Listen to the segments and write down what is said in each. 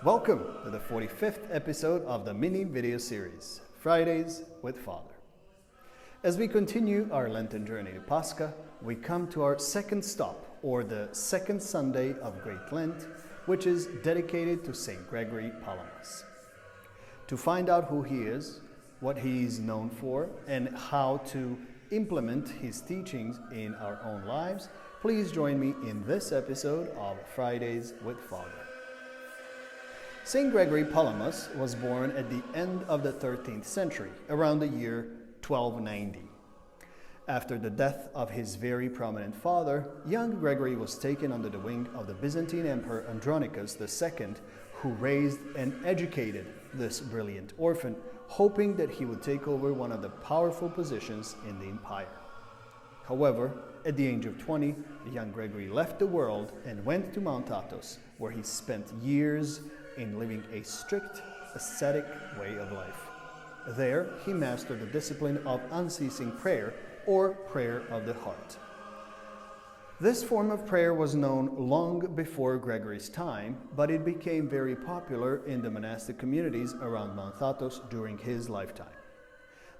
Welcome to the 45th episode of the mini video series, Fridays with Father. As we continue our Lenten journey to Pascha, we come to our second stop, or the second Sunday of Great Lent, which is dedicated to St Gregory Palamas. To find out who he is, what he is known for, and how to implement his teachings in our own lives, please join me in this episode of Fridays with Father. St Gregory Palamas was born at the end of the 13th century, around the year 1290. After the death of his very prominent father, young Gregory was taken under the wing of the Byzantine Emperor Andronicus II, who raised and educated this brilliant orphan, hoping that he would take over one of the powerful positions in the empire. However, at the age of 20, the young Gregory left the world and went to Mount Athos, where he spent years in living a strict, ascetic way of life. There, he mastered the discipline of unceasing prayer, or prayer of the heart. This form of prayer was known long before Gregory's time, but it became very popular in the monastic communities around Mount Athos during his lifetime.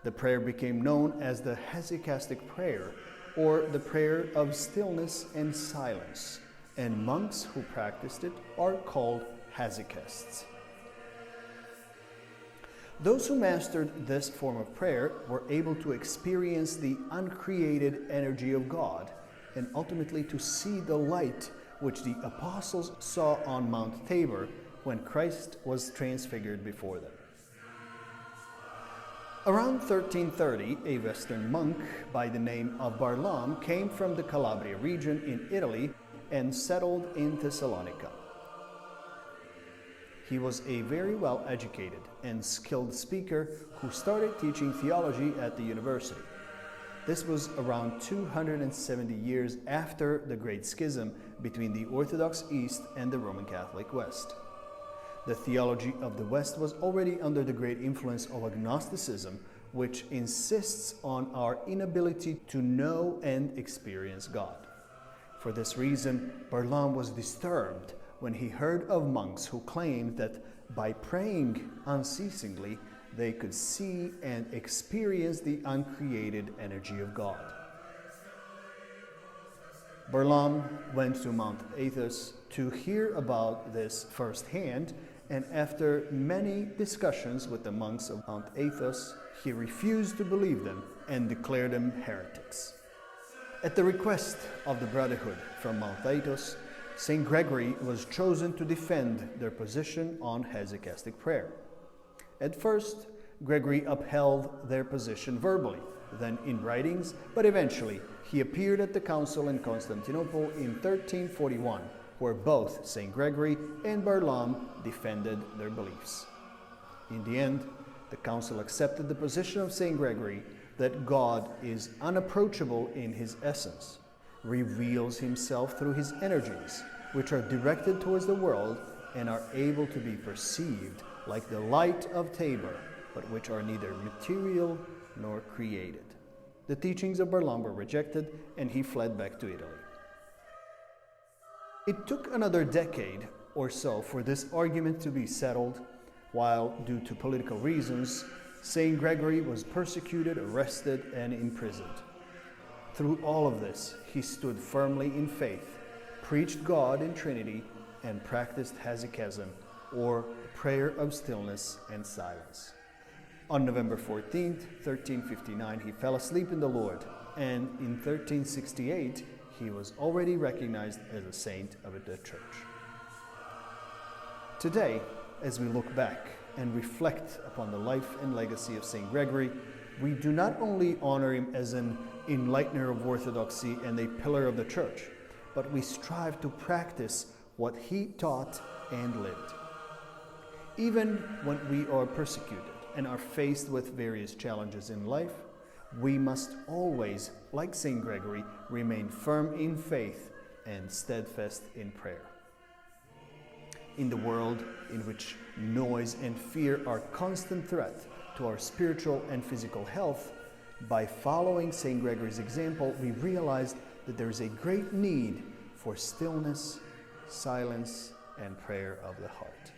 The prayer became known as the Hesacastic Prayer, or the prayer of stillness and silence, and monks who practiced it are called Hesacasts. Those who mastered this form of prayer were able to experience the uncreated energy of God and ultimately to see the light which the apostles saw on Mount Tabor when Christ was transfigured before them. Around 1330, a Western monk by the name of Barlaam came from the Calabria region in Italy and settled in Thessalonica. He was a very well-educated and skilled speaker who started teaching theology at the university. This was around 270 years after the Great Schism between the Orthodox East and the Roman Catholic West. The theology of the West was already under the great influence of agnosticism, which insists on our inability to know and experience God. For this reason, Barlaam was disturbed when he heard of monks who claimed that by praying unceasingly, they could see and experience the uncreated energy of God. Barlaam went to Mount Athos to hear about this firsthand, and after many discussions with the monks of Mount Athos, he refused to believe them and declared them heretics. At the request of the Brotherhood from Mount Athos, St. Gregory was chosen to defend their position on Hesacastic prayer. At first, Gregory upheld their position verbally, then in writings, but eventually he appeared at the council in Constantinople in 1341, where both St. Gregory and Barlaam defended their beliefs. In the end, the council accepted the position of St. Gregory that God is unapproachable in his essence, reveals himself through his energies, which are directed towards the world and are able to be perceived like the light of Tabor, but which are neither material nor created. The teachings of Barlaam were rejected, and he fled back to Italy. It took another decade or so for this argument to be settled, while, due to political reasons, St. Gregory was persecuted, arrested, and imprisoned. Through all of this, he stood firmly in faith, preached God in Trinity, and practiced hesychasm, or prayer of stillness and silence. On November 14, 1359, he fell asleep in the Lord, and in 1368, he was already recognized as a saint of the Church. Today, as we look back and reflect upon the life and legacy of St. Gregory, we do not only honor him as an enlightener of orthodoxy and a pillar of the Church, but we strive to practice what he taught and lived. Even when we are persecuted and are faced with various challenges in life, we must always, like St. Gregory, remain firm in faith and steadfast in prayer. In the world in which noise and fear are constant threat to our spiritual and physical health, by following St. Gregory's example, we realized that there is a great need for stillness, silence, and prayer of the heart.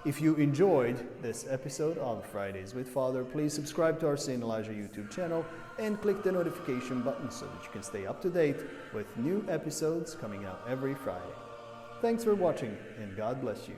If you enjoyed this episode of Fridays with Father, please subscribe to our St. Elijah YouTube channel and click the notification button so that you can stay up to date with new episodes coming out every Friday. Thanks for watching, and God bless you.